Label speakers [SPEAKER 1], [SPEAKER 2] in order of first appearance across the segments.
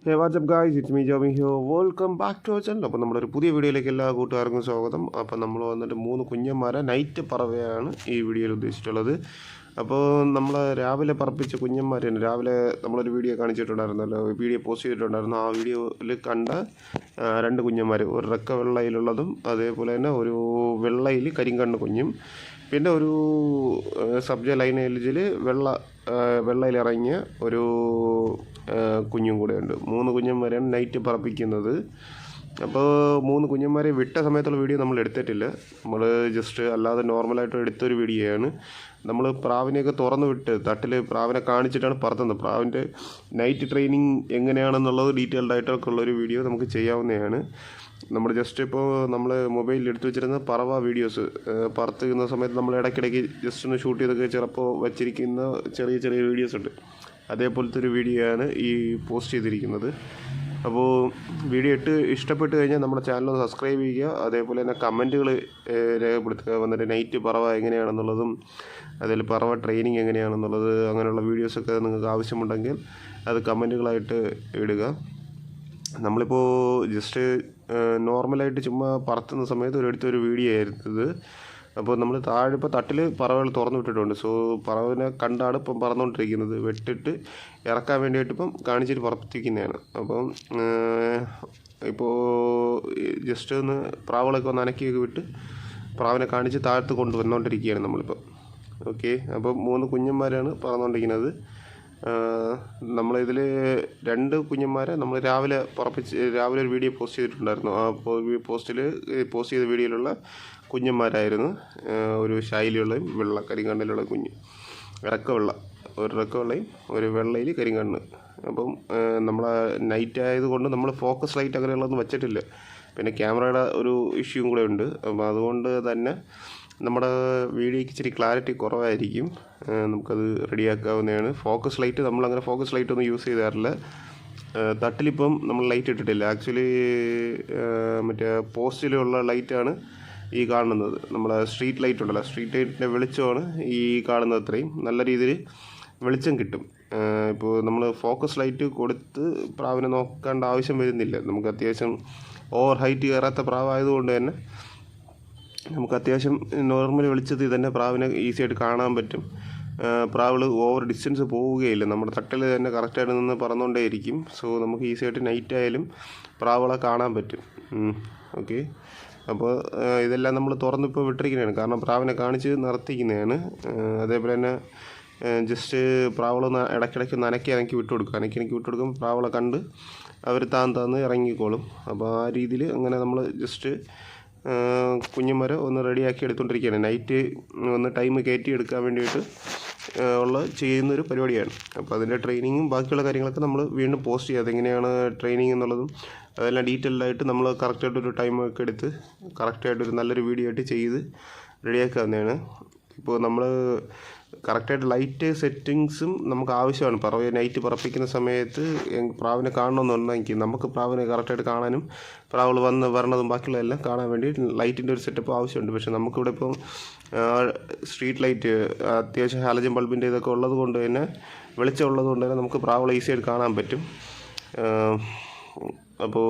[SPEAKER 1] Hey what's up guys, it's me Joby here. Welcome back to our channel. അപ്പോൾ നമ്മളൊരു പുതിയ വീഡിയോയിലേക്ക് എല്ലാ കൂട്ടുകാർക്കും സ്വാഗതം. അപ്പോൾ നമ്മൾ വന്നിട്ട് 3 കുഞ്ഞന്മാരെ നൈറ്റ് പറവയാണ് ഈ വീഡിയോയിൽ ഉദ്ദേശിച്ചിട്ടുള്ളത്. അപ്പോൾ നമ്മൾ രാവിലെ പറപ്പിച്ച കുഞ്ഞന്മാരാണ്. രാവിലെ നമ്മളൊരു വീഡിയോ കാണിച്ചിട്ടുണ്ടായിരുന്നല്ലോ, വീഡിയോ പോസ്റ്റ് ചെയ്തിട്ടുണ്ടായിരുന്നു. ആ വീഡിയോയിൽ കണ്ട 2 കുഞ്ഞന്മാർ, ഒരു റെക്ക വെള്ളയിലുള്ളതും അതേപോലെ തന്നെ ഒരു വെള്ളയിൽ കരിങ്കണ്ണ് കുഞ്ഞും, പിന്നെ ഒരു സബ്ജ ലൈനേജിൽ വെള്ളയിലിറങ്ങിയ ഒരു കുഞ്ഞും കൂടെയുണ്ട്. 3 കുഞ്ഞന്മാരെയാണ് നൈറ്റ് പറപ്പിക്കുന്നത്. അപ്പോൾ 3 കുഞ്ഞന്മാരെ വിട്ട സമയത്തുള്ള വീഡിയോ നമ്മൾ എടുത്തിട്ടില്ല. നമ്മൾ ജസ്റ്റ് അല്ലാതെ നോർമലായിട്ട് എടുത്തൊരു വീഡിയോയാണ്. നമ്മൾ പ്രാവിനെയൊക്കെ തുറന്ന് വിട്ട് തട്ടിൽ പ്രാവിനെ കാണിച്ചിട്ടാണ് പറത്തുന്നത്. പ്രാവിൻ്റെ നൈറ്റ് ട്രെയിനിങ് എങ്ങനെയാണെന്നുള്ളത് ഡീറ്റെയിൽഡ് ആയിട്ടൊക്കെ ഉള്ളൊരു വീഡിയോ നമുക്ക് ചെയ്യാവുന്നതാണ്. നമ്മൾ ജസ്റ്റ് ഇപ്പോൾ നമ്മൾ മൊബൈലിൽ എടുത്തു വെച്ചിരുന്ന പറവ വീഡിയോസ് പറത്തുന്ന സമയത്ത് നമ്മൾ ഇടയ്ക്കിടയ്ക്ക് ജസ്റ്റ് ഒന്ന് ഷൂട്ട് ചെയ്തൊക്കെ ചിലപ്പോൾ വച്ചിരിക്കുന്ന ചെറിയ ചെറിയ വീഡിയോസ് ഉണ്ട്. അതേപോലത്തെ ഒരു വീഡിയോ ആണ് ഈ പോസ്റ്റ് ചെയ്തിരിക്കുന്നത്. അപ്പോൾ വീഡിയോ ഇഷ്ടപ്പെട്ട് കഴിഞ്ഞാൽ നമ്മുടെ ചാനലൊന്ന് സബ്സ്ക്രൈബ് ചെയ്യുക. അതേപോലെ തന്നെ കമൻറ്റുകൾ രേഖപ്പെടുത്തുക. വന്നിട്ട് നൈറ്റ് പറവ എങ്ങനെയാണെന്നുള്ളതും അതിൽ പറവ ട്രെയിനിങ് എങ്ങനെയാണെന്നുള്ളത് അങ്ങനെയുള്ള വീഡിയോസൊക്കെ നിങ്ങൾക്ക് ആവശ്യമുണ്ടെങ്കിൽ അത് കമൻറ്റുകളായിട്ട് ഇടുക. നമ്മളിപ്പോൾ ജസ്റ്റ് നോർമലായിട്ട് ചുമ്മാ പറത്തുന്ന സമയത്ത് ഒരിടത്തൊരു വീഡിയോ ആയിരുന്നു ഇത്. അപ്പോൾ നമ്മൾ താഴെ ഇപ്പോൾ തട്ടിൽ പറവകൾ തുറന്നു വിട്ടിട്ടുണ്ട്. സോ പറവിനെ കണ്ടാണ് ഇപ്പം പറന്നുകൊണ്ടിരിക്കുന്നത്. വെട്ടിട്ട് ഇറക്കാൻ വേണ്ടിയിട്ട് ഇപ്പം കാണിച്ചിട്ട് പറപ്പിക്കുന്നതാണ്. അപ്പം ഇപ്പോൾ ജസ്റ്റ് ഒന്ന് പ്രാവുകളൊക്കെ ഒന്ന് അനക്കിയൊക്കെ വിട്ട് പ്രാവിനെ കാണിച്ച് താഴത്ത് കൊണ്ടുവന്നുകൊണ്ടിരിക്കുകയാണ് നമ്മളിപ്പോൾ. ഓക്കെ, അപ്പം 3 കുഞ്ഞന്മാരാണ് പറന്നുകൊണ്ടിരിക്കുന്നത്. നമ്മളിതിൽ 2 കുഞ്ഞന്മാരെ നമ്മൾ രാവിലെ ഒരു വീഡിയോ പോസ്റ്റ് ചെയ്തിട്ടുണ്ടായിരുന്നു. ആ പോസ്റ്റ് ചെയ്ത വീഡിയോയിലുള്ള കുഞ്ഞന്മാരായിരുന്നു. ഒരു ശൈലിയുള്ളയും കരിങ്കണ്ണിലുള്ള കുഞ്ഞ്, ഒരു റെക്ക വെള്ളയും ഒരു വെള്ളയിൽ കരിങ്കണ്ണ്. അപ്പം നമ്മൾ നൈറ്റ് ആയതുകൊണ്ട് നമ്മൾ ഫോക്കസ് ലൈറ്റ് അങ്ങനെയുള്ളതൊന്നും വെച്ചിട്ടില്ല. പിന്നെ ക്യാമറയുടെ ഒരു ഇഷ്യൂവും കൂടെ ഉണ്ട്. അപ്പം അതുകൊണ്ട് തന്നെ നമ്മുടെ വീഡിയോയ്ക്ക് ഇച്ചിരി ക്ലാരിറ്റി കുറവായിരിക്കും. നമുക്കത് റെഡിയാക്കാവുന്നതാണ്. ഫോക്കസ് ലൈറ്റ് നമ്മളങ്ങനെ ഫോക്കസ് ലൈറ്റ് ഒന്നും യൂസ് ചെയ്താറില്ല. തട്ടിലിപ്പം നമ്മൾ ലൈറ്റ് ഇട്ടിട്ടില്ല. ആക്ച്വലി മറ്റേ പോസ്റ്റിലുള്ള ലൈറ്റാണ് ഈ കാണുന്നത്. നമ്മളെ സ്ട്രീറ്റ് ലൈറ്റ് ഉണ്ടല്ലോ, സ്ട്രീറ്റ് ലൈറ്റിൻ്റെ വെളിച്ചമാണ് ഈ കാണുന്നത്. അത്രയും നല്ല രീതിയിൽ വെളിച്ചം കിട്ടും. ഇപ്പോൾ നമ്മൾ ഫോക്കസ് ലൈറ്റ് കൊടുത്ത് പ്രാവിനെ നോക്കേണ്ട ആവശ്യം വരുന്നില്ല. നമുക്ക് അത്യാവശ്യം ഓവർ ഹൈറ്റ് കയറാത്ത പ്രാവായതുകൊണ്ട് തന്നെ നമുക്ക് അത്യാവശ്യം നോർമൽ വെളിച്ചത്തിൽ തന്നെ പ്രാവിനെ ഈസി ആയിട്ട് കാണാൻ പറ്റും. പ്രാവുകൾ ഓവർ ഡിസ്റ്റൻസ് പോവുകയില്ല. നമ്മുടെ തട്ടിൽ തന്നെ കറക്റ്റായിട്ട് നിന്ന് പറന്നുകൊണ്ടേയിരിക്കും. സോ നമുക്ക് ഈസി ആയിട്ട് നൈറ്റ് ആയാലും പ്രാവുകളെ കാണാൻ പറ്റും. ഓക്കെ, അപ്പോൾ ഇതെല്ലാം നമ്മൾ തുറന്നിപ്പോൾ വിട്ടിരിക്കുന്നതാണ്. കാരണം പ്രാവിനെ കാണിച്ച് നിർത്തിക്കുന്നതാണ്. അതേപോലെ തന്നെ ജസ്റ്റ് പ്രാവുകളൊന്ന് ഇടയ്ക്കിടയ്ക്ക് അനക്കി വിട്ടു കൊടുക്കും. പ്രാവുകളെ കണ്ട് അവർ താന്ന് ഇറങ്ങിക്കോളും. അപ്പോൾ ആ രീതിയിൽ അങ്ങനെ നമ്മൾ ജസ്റ്റ് കുഞ്ഞന്മാരെ ഒന്ന് റെഡിയാക്കി എടുത്തുകൊണ്ടിരിക്കുകയാണ്. നൈറ്റ് ഒന്ന് ടൈം കയറ്റി എടുക്കാൻ വേണ്ടിയിട്ട് ചെയ്യുന്നൊരു പരിപാടിയാണ്. അപ്പോൾ അതിൻ്റെ ട്രെയിനിങ്ങും ബാക്കിയുള്ള കാര്യങ്ങളൊക്കെ നമ്മൾ വീണ്ടും പോസ്റ്റ് ചെയ്യുക. അതെങ്ങനെയാണ് ട്രെയിനിങ് എന്നുള്ളതും അതെല്ലാം ഡീറ്റെയിൽഡായിട്ട് നമ്മൾ കറക്റ്റായിട്ടൊരു ടൈമൊക്കെ എടുത്ത് കറക്റ്റായിട്ടൊരു നല്ലൊരു വീഡിയോ ആയിട്ട് ചെയ്ത് റെഡിയാക്കാവുന്നതാണ്. ഇപ്പോൾ നമ്മൾ കറക്റ്റായിട്ട് ലൈറ്റ് സെറ്റിങ്സും നമുക്ക് ആവശ്യമാണ്. നൈറ്റ് പറപ്പിക്കുന്ന സമയത്ത് പ്രാവിനെ കാണണമെന്നുണ്ടെങ്കിൽ നമുക്ക് പ്രാവിനെ കറക്റ്റായിട്ട് കാണാനും പ്രാവുകൾ വരണതും ബാക്കിയുള്ളതെല്ലാം കാണാൻ വേണ്ടി ലൈറ്റിൻ്റെ ഒരു സെറ്റപ്പ് ആവശ്യമുണ്ട്. പക്ഷേ നമുക്കിവിടെ ഇപ്പം സ്ട്രീറ്റ് ലൈറ്റ് അത്യാവശ്യം ഹാലജൻ ബൾബിൻ്റെ ഇതൊക്കെ ഉള്ളത് കൊണ്ട് തന്നെ വെളിച്ചം ഉള്ളത് കൊണ്ട് തന്നെ നമുക്ക് പ്രാവുകളെ ഈസിയായിട്ട് കാണാൻ പറ്റും. അപ്പോൾ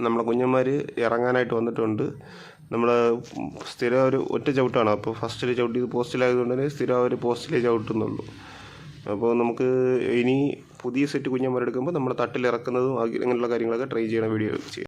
[SPEAKER 1] നമ്മളെ കുഞ്ഞന്മാർ ഇറങ്ങാനായിട്ട് വന്നിട്ടുണ്ട്. നമ്മൾ സ്ഥിരം ഒരു ഒറ്റ ചവിട്ടാണ്. അപ്പോൾ ഫസ്റ്റിൽ ചവിട്ടിയത് പോസ്റ്റിലായതുകൊണ്ട് തന്നെ സ്ഥിരം ഒരു പോസ്റ്റിലേ ചവിട്ടുന്നുള്ളൂ. അപ്പോൾ നമുക്ക് ഇനി പുതിയ സെറ്റ് കുഞ്ഞന്മാരെടുക്കുമ്പോൾ നമ്മൾ തട്ടിലിറക്കുന്നതും അങ്ങനെയുള്ള കാര്യങ്ങളൊക്കെ ട്രൈ ചെയ്യണ വീഡിയോ ചെയ്യാം.